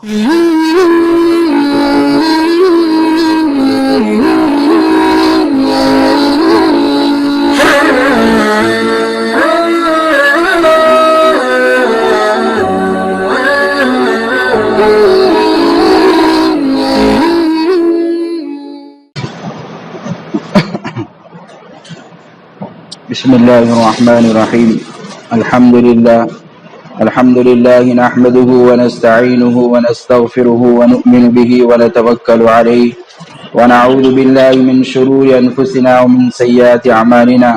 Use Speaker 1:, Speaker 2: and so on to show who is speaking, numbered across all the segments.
Speaker 1: بسم الله الرحمن الرحيم الحمد لله نحمده ونستعينه ونستغفره ونؤمن به ونتوكل عليه ونعوذ بالله من شرور أنفسنا ومن سيئات أعمالنا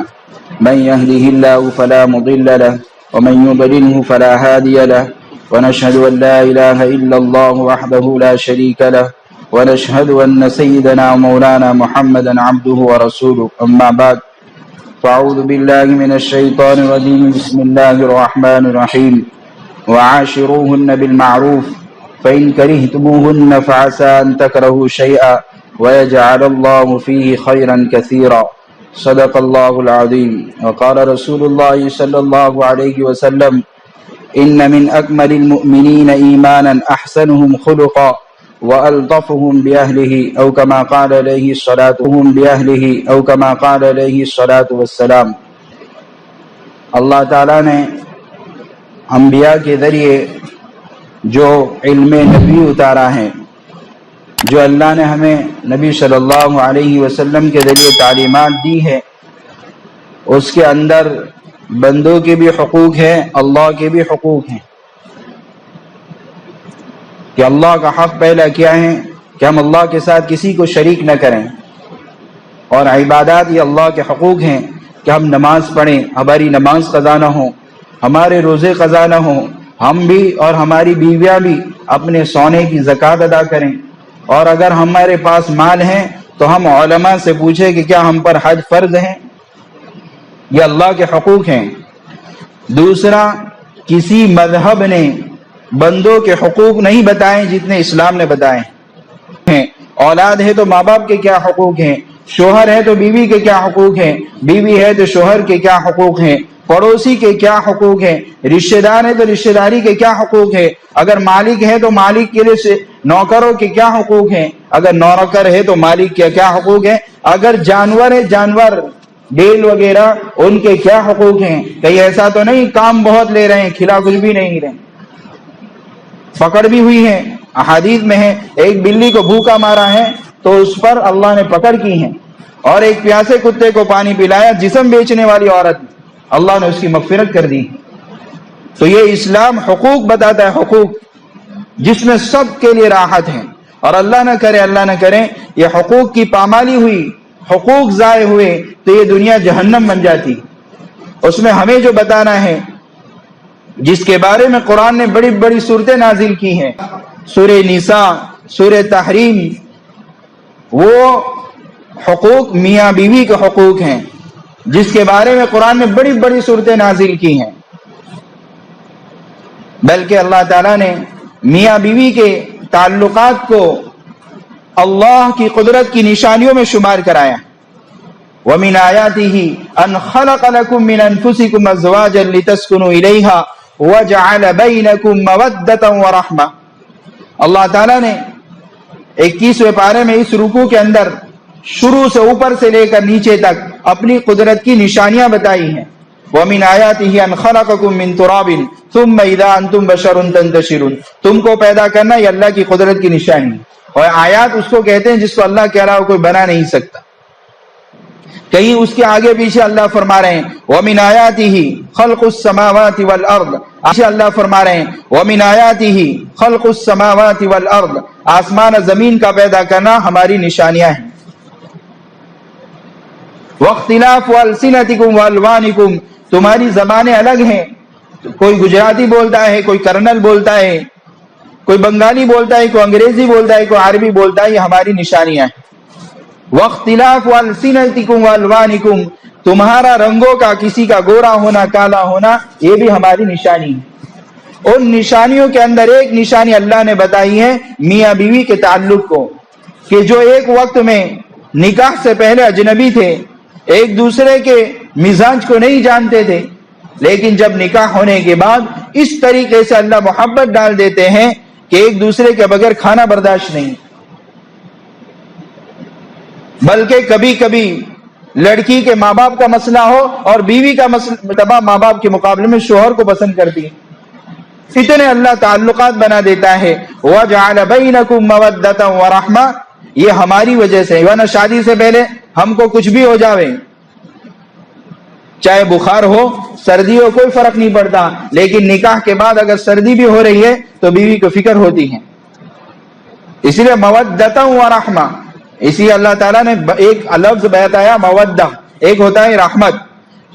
Speaker 1: من يهده الله فلا مضل له ومن يضلله فلا هادي له ونشهد أن لا إله إلا الله وحده لا شريك له ونشهد أن سيدنا ومولانا محمدا عبده ورسوله أما بعد فأعوذ بالله من الشيطان الرجيم بسم الله الرحمن الرحيم وعاشروهن بالمعروف فإن كرهتموهن فعسى أن تكرهوا شيئا ويجعل الله فيه خيرا كثيرا صدق الله العظيم وقال رسول الله صلى الله عليه وسلم إن من أكمل المؤمنين إيمانا أحسنهم خلقا وألطفهم بأهله أو كما قال عليه الصلاة والسلام۔ اللہ تعالیٰ نے انبیاء کے ذریعے جو علم نبی اتارا ہے، جو اللہ نے ہمیں نبی صلی اللہ علیہ وسلم کے ذریعے تعلیمات دی ہے، اس کے اندر بندوں کے بھی حقوق ہیں، اللہ کے بھی حقوق ہیں۔ کہ اللہ کا حق پہلا کیا ہے کہ ہم اللہ کے ساتھ کسی کو شریک نہ کریں، اور عبادات یہ اللہ کے حقوق ہیں کہ ہم نماز پڑھیں، ہماری نماز قضا نہ ہو، ہمارے روزے قضا نہ ہو، ہم بھی اور ہماری بیویاں بھی اپنے سونے کی زکوٰۃ ادا کریں، اور اگر ہمارے پاس مال ہے تو ہم علماء سے پوچھیں کہ کیا ہم پر حج فرض ہے۔ یہ اللہ کے حقوق ہیں۔ دوسرا، کسی مذہب نے بندوں کے حقوق نہیں بتائے جتنے اسلام نے بتائے ہیں۔ اولاد ہے تو ماں باپ کے کیا حقوق ہیں، شوہر ہے تو بیوی کے کیا حقوق ہیں، بیوی ہے تو شوہر کے کیا حقوق ہیں، پڑوسی کے کیا حقوق ہیں، رشتہ دار ہے تو رشتہ داری کے کیا حقوق ہیں، اگر مالک ہے تو مالک کے لیے نوکروں کے کیا حقوق ہیں، اگر نوکر ہے تو مالک کے کیا حقوق ہیں، اگر جانور ہے، جانور بیل وغیرہ، ان کے کیا حقوق ہیں۔ کہیں ایسا تو نہیں کام بہت لے رہے ہیں، کھلا کچھ بھی نہیں رہے۔ پکڑ بھی ہوئی ہے، احادیث میں ہے، ایک بلی کو بھوکا مارا ہے تو اس پر اللہ نے پکڑ کی ہے، اور ایک پیاسے کتے کو پانی پلایا، جسم بیچنے والی عورت، اللہ نے اس کی مغفرت کر دی۔ تو یہ اسلام حقوق بتاتا ہے، حقوق جس میں سب کے لیے راحت ہے، اور اللہ نہ کرے یہ حقوق کی پامالی ہوئی، حقوق ضائع ہوئے تو یہ دنیا جہنم بن جاتی۔ اس میں ہمیں جو بتانا ہے، جس کے بارے میں قرآن نے بڑی بڑی صورتیں نازل کی ہیں، سورہ نساء، سورہ تحریم، وہ حقوق میاں بیوی کے حقوق ہیں، جس کے بارے میں قرآن نے بڑی بڑی صورتیں نازل کی ہیں۔ بلکہ اللہ تعالیٰ نے میاں بیوی کے تعلقات کو اللہ کی قدرت کی نشانیوں میں شمار کرایا۔ وَمِنْ آيَاتِهِ أَنْ خَلَقَ لَكُم مِّنْ أَنفُسِكُمْ أَزْوَاجًا لِتَسْكُنُوا إِلَيْهَا وَجَعَلَ بَيْنَكُمْ مَوَدَّةً وَرَحْمَةً۔ اللہ تعالیٰ نے 21ویں پارے میں اس رکوع کے اندر شروع سے اوپر سے لے کر نیچے تک اپنی قدرت کی نشانیاں بتائی ہیں۔ وَمِنْ آيَاتِهِ أَنْ خَلَقَكُم مِّن تُرَابٍ ثُمَّ إِذَا أَنْتُمْ بَشَرٌ تَنْتَشِرُونَ۔ تم کو پیدا کرنا یہ اللہ کی قدرت کی نشانی ہے، اور آیات اس کو کہتے ہیں جس کو اللہ کے علاوہ کوئی بنا نہیں سکتا۔ کہیں اس کے آگے پیچھے اللہ فرما رہے ہیں وَمِنْ آيَاتِهِ خَلْقُ السَّمَاوَاتِ وَالْأَرْضِ، آگے اللہ فرما رہے ہیں وَمِنْ آيَاتِهِ خَلْقُ السَّمَاوَاتِ وَالْأَرْضِ، آسمان و زمین کا پیدا کرنا ہماری نشانیاں ہیں۔ وَاخْتِلَافُ أَلْسِنَتِكُمْ وَأَلْوَانِكُمْ، تمہاری زبانیں الگ ہیں، کوئی گجراتی بولتا ہے، کوئی کرنل بولتا ہے، کوئی بنگالی بولتا ہے، کوئی انگریزی بولتا ہے، کوئی عربی بولتا ہے، یہ ہماری نشانیاں ہیں۔ وَاخْتِلَافُ أَلْسِنَتِكُمْ وَأَلْوَانِكُمْ، تمہارا رنگوں کا، کسی کا گورا ہونا، کالا ہونا، یہ بھی ہماری نشانی ہے۔ ان نشانیوں کے اندر ایک نشانی اللہ نے بتائی ہے میاں بیوی کے تعلق کو، کہ جو ایک وقت میں نکاح سے پہلے اجنبی تھے، ایک دوسرے کے مزاج کو نہیں جانتے تھے، لیکن جب نکاح ہونے کے بعد اس طریقے سے اللہ محبت ڈال دیتے ہیں کہ ایک دوسرے کے بغیر کھانا برداشت نہیں، بلکہ کبھی کبھی لڑکی کے ماں باپ کا مسئلہ ہو اور بیوی کا مسئلہ ماں باپ کے مقابلے میں شوہر کو پسند کرتی ہے، اتنے اللہ تعلقات بنا دیتا ہے۔ وَجَعَلَ بَيْنَكُمْ مَوَدَّةً وَرَحْمَةً، یہ ہماری وجہ سے، ورنہ شادی سے پہلے ہم کو کچھ بھی ہو جاوے، چاہے بخار ہو سردی ہو کوئی فرق نہیں پڑتا، لیکن نکاح کے بعد اگر سردی بھی ہو رہی ہے تو بیوی کو فکر ہوتی ہے، اس لیے مودۃ و رحمہ، اسی اللہ تعالیٰ نے ایک لفظ بتایا مودہ، ایک ہوتا ہے رحمت،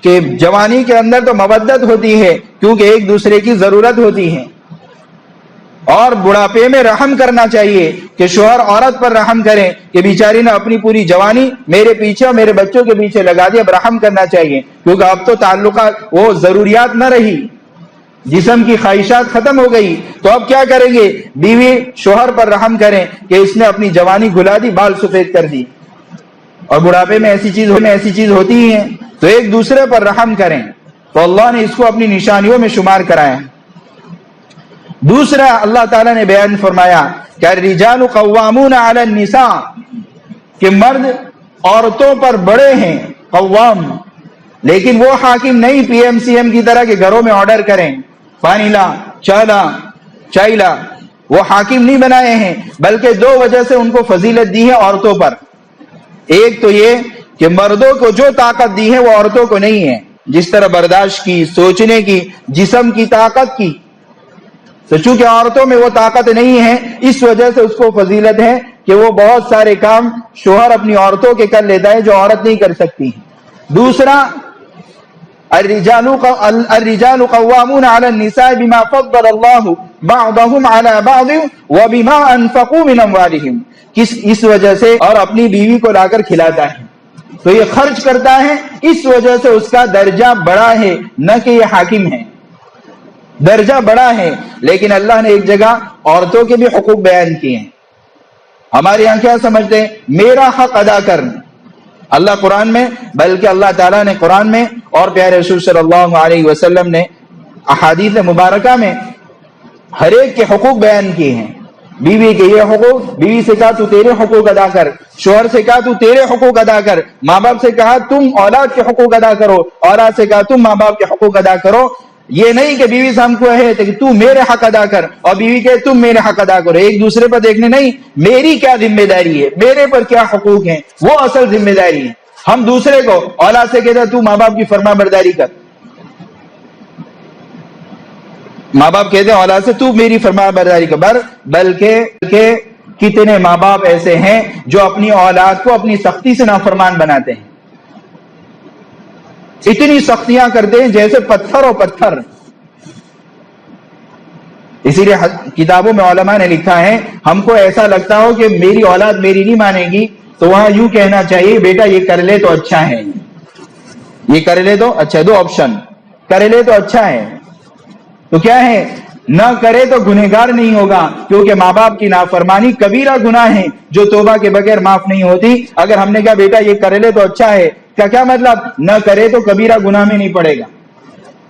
Speaker 1: کہ جوانی کے اندر تو مودت ہوتی ہے کیونکہ ایک دوسرے کی ضرورت ہوتی ہے، اور بڑھاپے میں رحم کرنا چاہیے کہ شوہر عورت پر رحم کرے کہ بیچاری نے اپنی پوری جوانی میرے پیچھے اور میرے بچوں کے پیچھے لگا دی، اب رحم کرنا چاہیے کیونکہ اب تو تعلقات وہ ضروریات نہ رہی، جسم کی خواہشات ختم ہو گئی، تو اب کیا کریں گے؟ بیوی شوہر پر رحم کریں کہ اس نے اپنی جوانی گھلا دی، بال سفید کر دی، اور بڑھاپے میں ایسی چیز ہوتی ہی ہے، تو ایک دوسرے پر رحم کریں، تو اللہ نے اس کو اپنی نشانیوں میں شمار کرایا۔ دوسرا اللہ تعالیٰ نے بیان فرمایا کہ الرجال قوامون علی النساء، کہ مرد عورتوں پر بڑے ہیں، قوام، لیکن وہ حاکم نہیں پی ایم سی ایم کی طرح کہ گھروں میں آرڈر کریں پانی لا چائے لا، وہ حاکم نہیں بنائے ہیں، بلکہ دو وجہ سے ان کو فضیلت دی ہے عورتوں پر۔ ایک تو یہ کہ مردوں کو جو طاقت دی ہے وہ عورتوں کو نہیں ہے، جس طرح برداشت کی، سوچنے کی، جسم کی طاقت کی، تو چونکہ عورتوں میں وہ طاقت نہیں ہے اس وجہ سے اس کو فضیلت ہے کہ وہ بہت سارے کام شوہر اپنی عورتوں کے کر لیتا ہے جو عورت نہیں کر سکتی۔ دوسرا الرجال قوامون علی النساء بما فضل اللہ بعضهم علی بعض وبما انفقوا من اموالهم، اس وجہ سے، اور اپنی بیوی کو لا کر کھلاتا ہے تو یہ خرچ کرتا ہے، اس وجہ سے اس کا درجہ بڑا ہے، نہ کہ یہ حاکم ہے، درجہ بڑا ہے۔ لیکن اللہ نے ایک جگہ عورتوں کے بھی حقوق بیان کیے ہیں۔ ہمارے یہاں کیا سمجھتے ہیں؟ میرا حق ادا کر، اللہ قرآن میں، بلکہ اللہ تعالیٰ نے قرآن میں اور پیارے رسول صلی اللہ علیہ وسلم نے احادیث مبارکہ میں ہر ایک کے حقوق بیان کیے ہیں۔ بیوی کے یہ حقوق، بیوی سے کہا تو تیرے حقوق ادا کر، شوہر سے کہا تو تیرے حقوق ادا کر، ماں باپ سے کہا تم اولاد کے حقوق ادا کرو، اولاد سے کہا تم ماں باپ کے حقوق ادا کرو۔ یہ نہیں کہ بیوی سے ہم کو ہے کہ تو میرے حق ادا کر اور بیوی کہ تم میرے حق ادا کرو، ایک دوسرے پر دیکھنے نہیں، میری کیا ذمہ داری ہے، میرے پر کیا حقوق ہیں، وہ اصل ذمہ داری ہے۔ ہم دوسرے کو اولاد سے کہتے ہیں تو ماں باپ کی فرما برداری کر، ماں باپ کہتے ہیں اولاد سے تو میری فرما برداری کر، بلکہ کتنے ماں باپ ایسے ہیں جو اپنی اولاد کو اپنی سختی سے نافرمان بناتے ہیں، اتنی سختیاں کرتے ہیں جیسے پتھر اور پتھر۔ اسی لیے کتابوں میں علماء نے لکھا ہے ہم کو ایسا لگتا ہو کہ میری اولاد میری نہیں مانے گی تو وہاں یوں کہنا چاہیے بیٹا یہ کر لے تو اچھا ہے، یہ کر لے تو اچھا ہے، دو آپشن، کر لے تو اچھا ہے، تو کیا ہے، نہ کرے تو گنہگار نہیں ہوگا، کیونکہ ماں باپ کی نافرمانی کبیرہ گناہ ہے جو توبہ کے بغیر معاف نہیں ہوتی۔ اگر ہم نے کہا بیٹا یہ کر لے تو اچھا ہے، کیا مطلب؟ نہ کرے تو کبیرہ گناہ میں نہیں پڑے گا،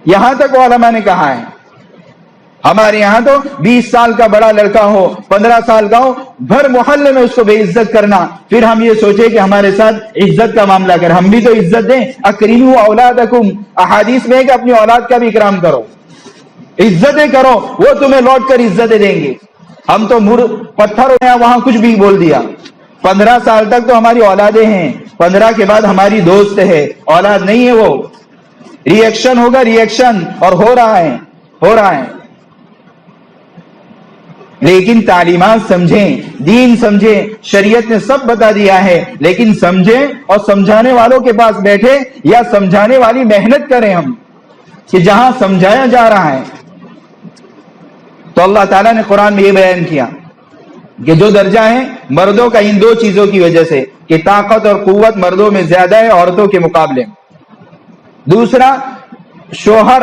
Speaker 1: یہاں تک علماء نے کہا ہے۔ ہمارے یہاں تو 20 سال کا بڑا لڑکا ہو، 15 سال کا ہو، بھر محلے میں اس کو بے عزت کرنا، پھر ہم یہ سوچے کہ ہمارے ساتھ عزت کا معاملہ کر، ہم بھی تو عزت دیں۔ اکرموا اولادکم، احادیث میں ہے کہ اپنی اولاد کا بھی اکرام کرو، عزتیں کرو، وہ تمہیں لوٹ کر عزتیں دیں گے۔ ہم تو پتھر ہو وہاں کچھ بھی بول دیا۔ 15 سال تک تو ہماری اولادیں ہیں، 15 کے بعد ہماری دوست ہے، اولاد نہیں ہے، وہ ری ایکشن ہوگا، ری ایکشن، اور ہو رہا ہے۔ لیکن تعلیمات سمجھیں، دین سمجھیں، شریعت نے سب بتا دیا ہے، لیکن سمجھیں اور سمجھانے والوں کے پاس بیٹھے یا سمجھانے والی محنت کریں ہم، کہ جہاں سمجھایا جا رہا ہے۔ تو اللہ تعالیٰ نے قرآن میں یہ بیان کیا کہ جو درجہ ہے مردوں کا ان دو چیزوں کی وجہ سے کہ طاقت اور قوت مردوں میں زیادہ ہے عورتوں کے مقابلے۔ دوسرا، شوہر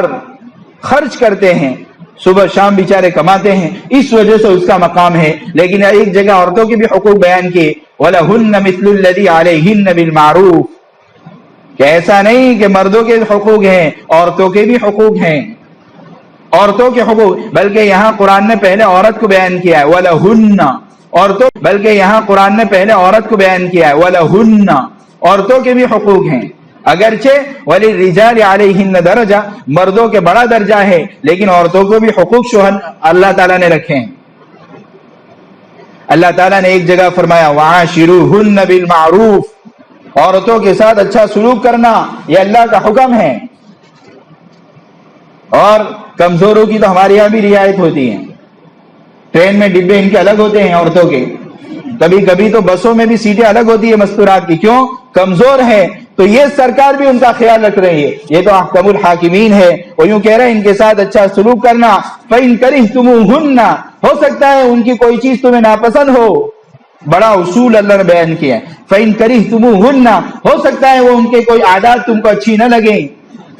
Speaker 1: خرچ کرتے ہیں، صبح شام بیچارے کماتے ہیں، اس وجہ سے اس کا مقام ہے۔ لیکن ایک جگہ عورتوں کے بھی حقوق بیان کیے، وَلَهُنَّ مِثْلُ الَّذِي عَلَيْهِنَّ بِالْمَعْرُوفِ، کہ ایسا نہیں کہ مردوں کے حقوق ہیں، عورتوں کے بھی حقوق ہیں۔ عورتوں کے حقوق، بلکہ یہاں قرآن نے پہلے عورت کو بیان کیا ہے وَلَهُنَّ، عورتوں، بلکہ یہاں قرآن نے پہلے عورت کو بیان کیا ہے وَلَهُنَّ، عورتوں کے بھی حقوق ہیں، اگرچہ وَلِلرِّجَالِ عَلَيْهِنَّ درجہ، مردوں کے بڑا درجہ ہے، لیکن عورتوں کو بھی حقوق اللہ تعالیٰ نے رکھے ہیں۔ اللہ تعالیٰ نے ایک جگہ فرمایا وَعَاشِرُوهُنَّ بِالْمَعْرُوفِ، عورتوں کے ساتھ اچھا سلوک کرنا یہ اللہ کا حکم ہے۔ اور کمزوروں کی تو ہمارے یہاں بھی رعایت ہوتی ہے، ٹرین میں ڈبے ان کے الگ ہوتے ہیں عورتوں کے، کبھی کبھی تو بسوں میں بھی سیٹیں الگ ہوتی ہے مستورات کی، کیوں؟ کمزور ہے، تو یہ سرکار بھی ان کا خیال رکھ رہی ہے، یہ تو احکم الحاکمین ہے، وہ یوں کہہ رہے ہیں ان کے ساتھ اچھا سلوک کرنا۔ فَإِن كَرِهْتُمُوهُنَّ، ہو سکتا ہے ان کی کوئی چیز تمہیں ناپسند ہو، بڑا اصول اللہ نے بیان کیا ہے۔ فَإِن كَرِهْتُمُوهُنَّ، ہو سکتا ہے وہ ان کے کوئی عادات تم کو اچھی نہ لگیں،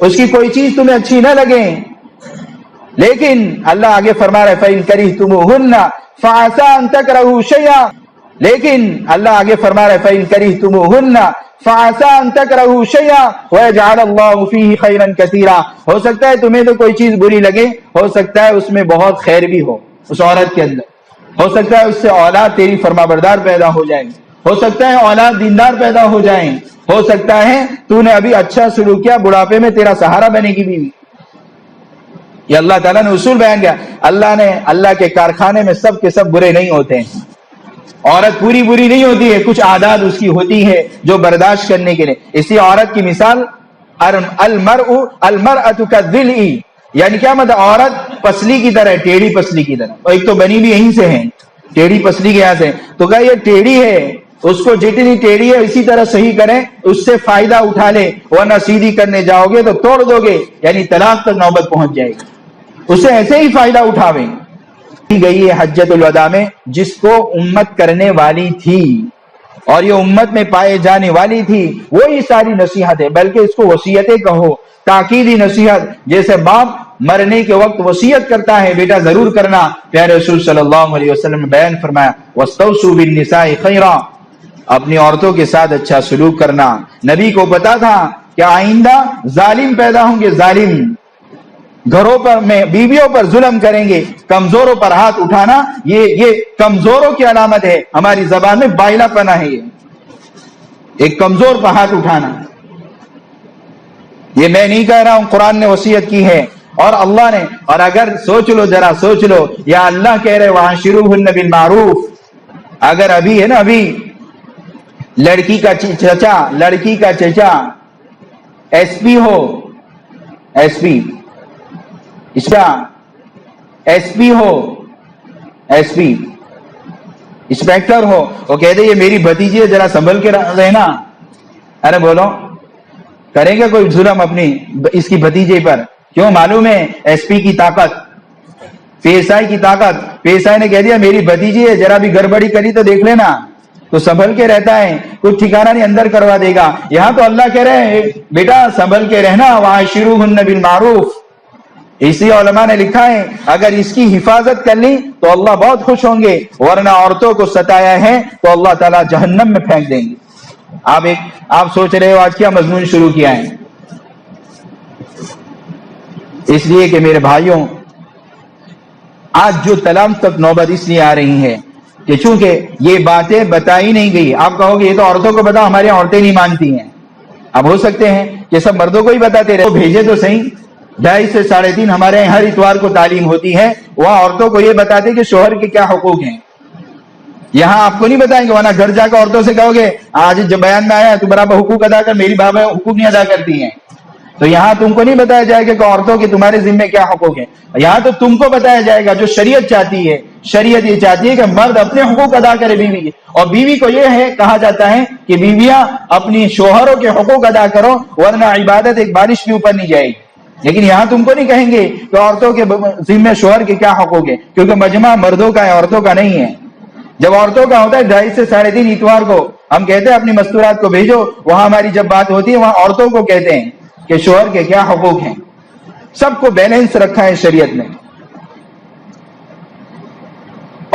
Speaker 1: اس کی کوئی چیز تمہیں اچھی نہ لگیں، لیکن اللہ آگے فرما رہے فَإِن كَرِهْتُمُوهُنَّ فَعَسَىٰ أَن تَكْرَهُوا شَيْئًا، لیکن اللہ آگے فرما رہے فَإِن كَرِهْتُمُوهُنَّ فَعَسَىٰ أَن تَكْرَهُوا شَيْئًا وَيَجْعَلَ اللَّهُ فِيهِ خَيْرًا كَثِيرًا، ہو سکتا ہے تمہیں تو کوئی چیز بری لگے، ہو سکتا ہے اس میں بہت خیر بھی ہو اس عورت کے اندر، ہو سکتا ہے اس سے اولاد تیری فرمانبردار پیدا ہو جائے، ہو سکتا ہے اولاد دیندار پیدا ہو جائیں، ہو سکتا ہے تو نے ابھی اچھا سلوک کیا، بڑھاپے میں تیرا سہارا بنے گی بیوی۔ یہ اللہ تعالیٰ نے اصول بیان کیا۔ اللہ کے کارخانے میں سب کے سب برے نہیں ہوتے ہیں، عورت پوری بری نہیں ہوتی ہے، کچھ عادات اس کی ہوتی ہے جو برداشت کرنے کے لیے۔ اسی عورت کی مثال المرأة كالضلع، یعنی کیا مطلب؟ عورت پسلی کی طرح، ٹیڑھی پسلی کی طرح، اور ایک تو بنی بھی یہیں سے ہے، ٹیڑھی پسلی کے یہاں سے، تو کہا یہ ٹیڑھی ہے، اس کو جتنی ٹیڑھی ہے اسی طرح صحیح کریں، اس سے فائدہ اٹھا لے، ورنہ سیدھی کرنے جاؤ گے تو توڑ دو گے، یعنی طلاق تک نوبت پہنچ جائے گی، اس سے ایسے ہی فائدہ اٹھاویں۔ گئی ہے حجۃ الوداع میں، جس کو امت کرنے والی تھی اور یہ امت میں پائے جانے والی تھی، وہی ساری نصیحت ہے، بلکہ اس کو وصیتیں کہو، تاکیدی نصیحت، جیسے باپ مرنے کے وقت وصیت کرتا ہے بیٹا ضرور کرنا، پیارے رسول صلی اللہ علیہ وسلم نے بیان فرمایا وَاسْتَوْصُوا بِالنِّسَاءِ خَيْرًا، اپنی عورتوں کے ساتھ اچھا سلوک کرنا۔ نبی کو پتا تھا کہ آئندہ ظالم پیدا ہوں گے، ظالم گھروں پر میں بیویوں پر ظلم کریں گے، کمزوروں پر ہاتھ اٹھانا یہ کمزوروں کی علامت ہے، ہماری زبان میں بائلہ پنا ہے، یہ ایک کمزور پر ہاتھ اٹھانا، یہ میں نہیں کہہ رہا ہوں، قرآن نے وصیت کی ہے اور اللہ نے، اور اگر سوچ لو ذرا سوچ لو، یا اللہ کہہ رہے وَعَاشِرُوهُنَّ بِالْمَعْرُوفِ، اگر ابھی ہے نا، ابھی لڑکی کا چچا ایس پی ہو، ایس پی اس کا ایس پی ہو، ایس پی انسپیکٹر ہو، وہ کہتے یہ میری بھتیجی ہے ذرا سنبھل کے رہنا، ارے بولو کریں گے کوئی ظلم اپنی اس کی بھتیجے پر؟ کیوں؟ معلوم ہے ایس پی کی طاقت، پی ایس آئی کی طاقت، پی ایس آئی نے کہہ دیا میری بھتیجی ہے ذرا بھی گڑبڑی کری تو دیکھ لینا، تو سنبھل کے رہتا ہے، کچھ ٹھکانہ نہیں، اندر کروا دے گا۔ یہاں تو اللہ کہہ رہے ہیں بیٹا سنبھل کے رہنا، وَعَاشِرُوهُنَّ بِالْمَعْرُوفِ، اسی علماء نے لکھا ہے اگر اس کی حفاظت کر لی تو اللہ بہت خوش ہوں گے، ورنہ عورتوں کو ستایا ہے تو اللہ تعالیٰ جہنم میں پھینک دیں گے۔ آپ سوچ رہے ہو آج کیا مضمون شروع کیا ہے؟ اس لیے کہ میرے بھائیوں، آج جو طلاق تک نوبت اس لیے آ رہی ہے کہ چونکہ یہ باتیں بتائی نہیں گئی، آپ کہو گے یہ تو عورتوں کو بتاؤ، ہماری عورتیں نہیں مانتی ہیں، اب ہو سکتے ہیں کہ سب مردوں کو ہی بتاتے رہے، بھیجے تو صحیح۔ 2.5 سے 3.5 ہمارے ہر اتوار کو تعلیم ہوتی ہے، وہاں عورتوں کو یہ بتاتے کہ شوہر کے کیا حقوق ہیں، یہاں آپ کو نہیں بتائیں گے، ورنہ گھر جا کر عورتوں سے کہو گے آج جب بیان میں آیا تو برابر حقوق ادا کر، میری بابا حقوق نہیں ادا کرتی ہیں، تو یہاں تم کو نہیں بتایا جائے گا کہ عورتوں کے تمہارے ذمہ کیا حقوق ہیں، یہاں تو تم کو بتایا جائے گا جو شریعت چاہتی ہے۔ شریعت یہ چاہتی ہے کہ مرد اپنے حقوق ادا کرے بیوی کے، اور بیوی کو یہ ہے کہا جاتا ہے کہ بیویاں اپنی شوہروں کے حقوق ادا کرو، ورنہ عبادت ایک بارش کے اوپر نہیں جائے گی۔ لیکن یہاں تم کو نہیں کہیں گے کہ عورتوں کے ذمہ شوہر کے کیا حقوق ہیں، کیونکہ مجمع مردوں کا ہے، عورتوں کا نہیں ہے۔ جب عورتوں کا ہوتا ہے 2.5 سے 3.5 اتوار کو ہم کہتے ہیں اپنی مستورات کو بھیجو، وہاں ہماری جب بات ہوتی ہے وہاں عورتوں کو کہتے ہیں کہ شوہر کے کیا حقوق ہیں۔ سب کو بیلنس رکھا ہے شریعت نے۔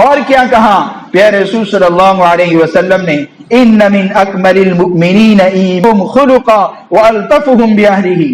Speaker 1: اور کیا کہا پیارے رسول صلی اللہ علیہ وسلم نے، ان من اکمل المؤمنین ایمانہم خلقا والطفہم باہلہ،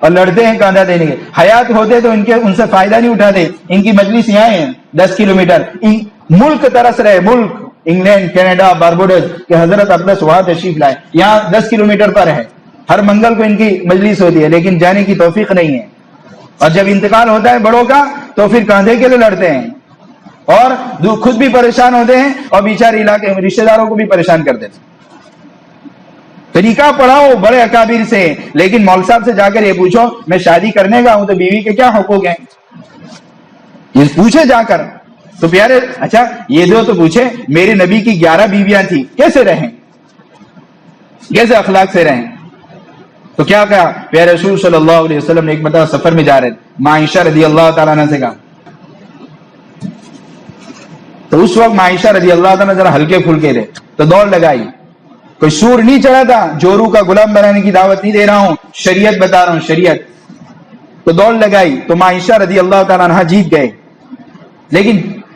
Speaker 1: اور لڑتے ہیں کاندھا دینے کے. حیات ہوتے تو ان سے فائدہ نہیں اٹھاتے. ان کی مجلس یہاں ہے 10 کلومیٹر. ملک ترس رہے, ملک انگلینڈ, کینیڈا, باربوڈوس کہ حضرت اقدس وہاں تشریف لائے. یہاں 10 کلومیٹر پر ہے, ہر منگل کو ان کی مجلس ہوتی ہے, لیکن جانے کی توفیق نہیں ہے. اور جب انتقال ہوتا ہے بڑوں کا تو پھر کاندھے کے لیے لڑتے ہیں اور خود بھی پریشان ہوتے ہیں اور بیچارے علاقے میں رشتہ داروں کو بھی پریشان کر دیتے ہیں. طریقہ پڑھاؤ بڑے اکابر سے, لیکن مول صاحب سے جا کر یہ پوچھو میں شادی کرنے کا ہوں تو بیوی کے کیا حقوق ہیں, یہ پوچھے جا کر. تو پیارے اچھا یہ دو تو پوچھے میرے نبی کی 11 بیویاں تھی, کیسے رہیں, کیسے اخلاق سے رہیں. تو کیا کہا پیارے رسول صلی اللہ علیہ وسلم نے ایک مرتبہ سفر میں جا رہے تھے, عائشہ رضی اللہ تعالیٰ عنہ سے کہا. تو اس وقت عائشہ رضی اللہ تعالیٰ ذرا ہلکے پھلکے تھے, تو دوڑ لگائی. کوئی سور نہیں چڑھا تھا, جورو کا غلام بنانے کی دعوت نہیں دے رہا ہوں, شریعت بتا رہا ہوں, شریعت. تو دوڑ لگائی تو عائشہ رضی اللہ تعالیٰ عنہ جیت گئے.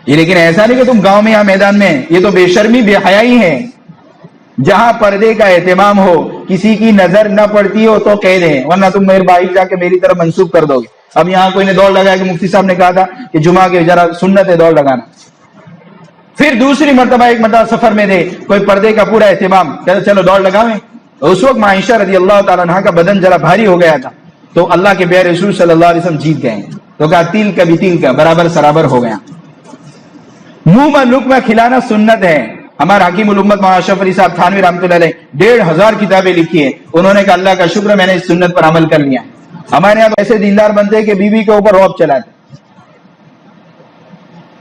Speaker 1: لیکن ایسا نہیں کہ تم گاؤں میں یا میدان میں, یہ تو بے شرمی بے حیائی ہے. جہاں پردے کا اہتمام ہو, کسی کی نظر نہ پڑتی ہو تو کہہ دیں, ورنہ تم میرے بھائی جا کے میری طرف منسوخ کر دو گے. اب یہاں کوئی نے دوڑ لگایا کہ مفتی صاحب نے کہا تھا کہ جمعہ کے ذرا سنت ہے دوڑ لگانا. پھر دوسری مرتبہ ایک مرتبہ سفر میں تھے, کوئی پردے کا پورا اہتمام, چلو دوڑ لگاویں. اس وقت عائشہ رضی اللہ تعالیٰ عنہ کا بدن ذرا بھاری ہو گیا تھا, تو اللہ کے پیارے رسول صلی اللہ علیہ وسلم جیت گئے. تو کہا تیل کا بھی تیل کا برابر سرابر ہو گیا. منہ میں لقمہ کھلانا سنت ہے. ہمارا حکیم الامت مولانا اشرف علی صاحب تھانوی رحمۃ اللہ علیہ 1500 کتابیں لکھی ہیں. انہوں نے کہا اللہ کا شکر میں نے اس سنت پر عمل کر لیا. ہمارے یہاں ایسے دیندار بنتے ہیں کہ بیوی کے اوپر رعب چلاتے.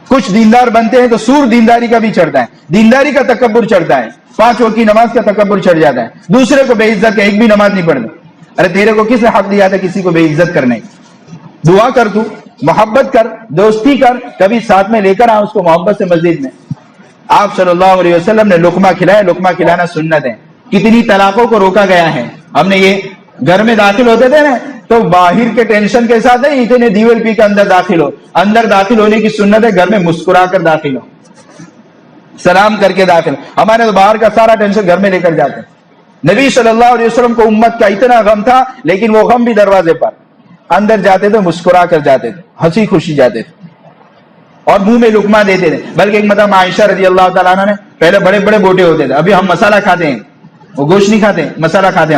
Speaker 1: کچھ دیندار بنتے ہیں تو سور دینداری کا بھی چڑھتا ہے, دینداری کا تکبر چڑھتا ہے, 5 وقت کی نماز کا تکبر چڑھ جاتا ہے, دوسرے کو بے عزت کا, ایک بھی نماز نہیں پڑھتا. ارے تیرے کو کس نے حق دیا تھا کسی کو بے عزت کرنے؟ دعا کر, تو محبت کر, دوستی کر, کبھی ساتھ میں لے کر آ اس کو محبت سے مسجد میں. آپ صلی اللہ علیہ وسلم نے لقمہ کھلایا, لقمہ کھلانا سنت ہے. کتنی طلاقوں کو روکا گیا ہے. ہم نے یہ گھر میں داخل ہوتے تھے نا تو باہر کے ٹینشن کے ساتھ نہیں, اتنے دیول پی کے اندر داخل ہو. اندر داخل ہونے کی سنت ہے, گھر میں مسکرا کر داخل ہو, سلام کر کے داخل. ہمارے تو باہر کا سارا ٹینشن گھر میں لے کر جاتے. نبی صلی اللہ علیہ وسلم کو امت کا اتنا غم تھا, لیکن وہ غم بھی دروازے پر, اندر جاتے تھے مسکرا کر جاتے تھے, ہنسی خوشی جاتے تھے اور منہ میں لقمہ دیتے تھے. بلکہ ایک مرتبہ عائشہ رضی اللہ تعالیٰ عنہ نے, پہلے بڑے بڑے بوٹے ہوتے تھے, ابھی ہم مسالہ کھاتے ہیں, وہ گوشت نہیں کھاتے, مسالہ کھاتے.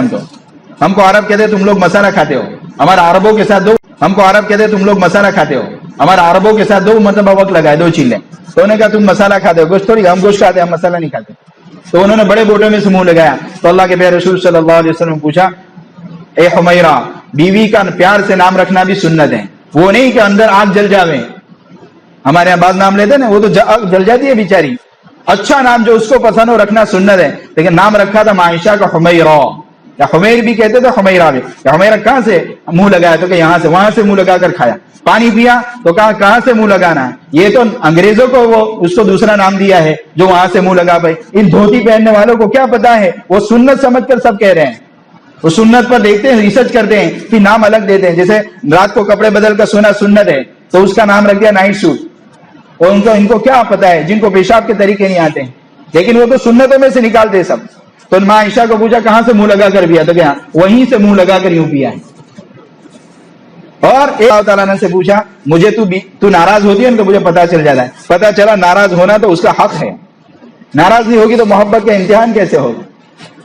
Speaker 1: ہم کو عرب کہتے تم لوگ مسالہ کھاتے ہو, ہمارا عربوں کے ساتھ دو, ہم کو عرب کہتے تم لوگ مسالہ کھاتے ہو, ہمارا عربوں کے ساتھ 2 مرتبہ وقت لگائے, 2 چیلیں. تو انہوں نے کہا تم مسالہ کھاتے ہو, گوشت تھوڑی, ہم گوشت کھاتے ہیں, ہم مسالہ نہیں کھاتے. تو انہوں نے بڑے بوٹے میں سے منہ لگایا. تو اللہ کے پیارے رسول صلی اللہ علیہ وسلم نے پوچھا, اے حمیرہ, بیوی کا پیار سے نام رکھنا بھی سنت ہے, وہ نہیں کہ اندر آگ جل جاوے. ہمارے یہاں بعض نام لیتے نا, وہ تو جل جاتی ہے بیچاری. اچھا نام جو اس کو پسند ہو رکھنا سنت ہے. لیکن نام رکھا تھا عائشہ کا حمیرہ, یا حمیر بھی کہتے تھے, حمیرہ بھی. حمیرہ کہاں سے منہ لگایا تو کہ یہاں سے, وہاں سے منہ لگا کر کھایا. پانی پیا تو کہاں سے منہ لگانا ہے. یہ تو انگریزوں کو وہ اس کو دوسرا نام دیا ہے جو وہاں سے منہ لگا پائے. ان دھوتی پہننے والوں کو کیا پتا ہے, وہ سنت سمجھ کر سب کہہ رہے ہیں. وہ سنت پر دیکھتے ہیں, ریسرچ کرتے ہیں, پھر نام الگ دیتے ہیں. جیسے رات کو کپڑے بدل کر سونا سنت ہے تو اس کا نام رکھ دیا نائٹ سوٹ. اور ان کو کیا پتا ہے, جن کو پیشاب کے طریقے نہیں آتے ہیں, لیکن وہ تو سنتوں میں سے نکالتے سب. تو ماں عائشہ کو پوچھا کہاں سے منہ لگا کر پیا, تو کیا وہیں سے منہ لگا کر یوں پیا ہے. اور اللہ تعالیٰ نے سے پوچھا مجھے تو ناراض ہوتی ہے تو مجھے پتا چل جاتا ہے. پتا چلا ناراض ہونا تو اس کا حق ہے, ناراض نہیں ہوگی تو محبت کا امتحان کیسے ہوگا.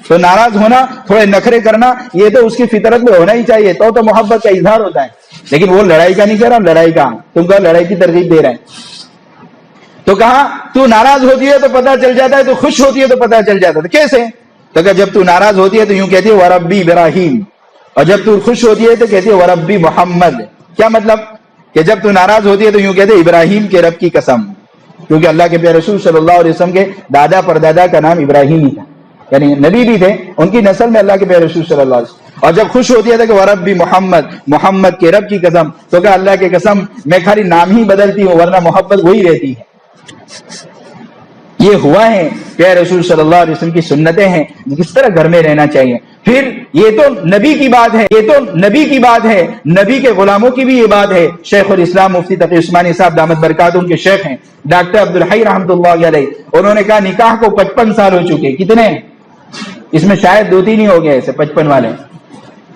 Speaker 1: تو ناراض ہونا, تھوڑے نخرے کرنا, یہ تو اس کی فطرت میں ہونا ہی چاہیے, تو محبت کا اظہار ہوتا ہے. لیکن وہ لڑائی کا نہیں کہہ رہا, لڑائی کا, تم کا لڑائی کی ترغیب دے رہے ہیں. تو کہا تو ناراض ہوتی ہے تو پتا چل جاتا ہے, تو خوش ہوتی ہے تو پتا چل جاتا ہے. کیسے؟ تو کہ جب تو ناراض ہوتی ہے تو یوں کہتی ہے وربی ابراہیم, اور جب تو خوش ہوتی ہے تو کہتی ہے وربی محمد. کیا مطلب؟ کہ جب تو ناراض ہوتی ہے تو یوں کہتے ہیں ابراہیم کے رب کی قسم, کیونکہ اللہ کے پیارے رسول صلی اللہ علیہ وسلم کے دادا پردادا کا نام ابراہیم ہی تھا, یعنی نبی بھی تھے, ان کی نسل میں اللہ کے پیارے رسول صلی اللہ علیہ وسلم. اور جب خوش ہوتی ہے تو کہ وربی محمد, محمد کے رب کی قسم, تو کہ اللہ کی قسم میں خالی نام ہی بدلتی ہوں ورنہ محبت وہی رہتی ہے. یہ ہوا ہے پیارے رسول صلی اللہ علیہ وسلم کی سنتیں ہیں, کس طرح گھر میں رہنا چاہیے. پھر یہ تو نبی کی بات ہے, یہ تو نبی کی بات ہے, نبی کے غلاموں کی بھی یہ بات ہے. شیخ الاسلام مفتی تقی عثمانی صاحب دامت برکات ان کے شیخ ہیں, ڈاکٹر عبدالحی رحمۃ اللہ علیہ. انہوں نے کہا نکاح کو 55 سال ہو چکے. کتنے؟ اس میں شاید 2-3 ہی ہو گئے ایسے 55 والے.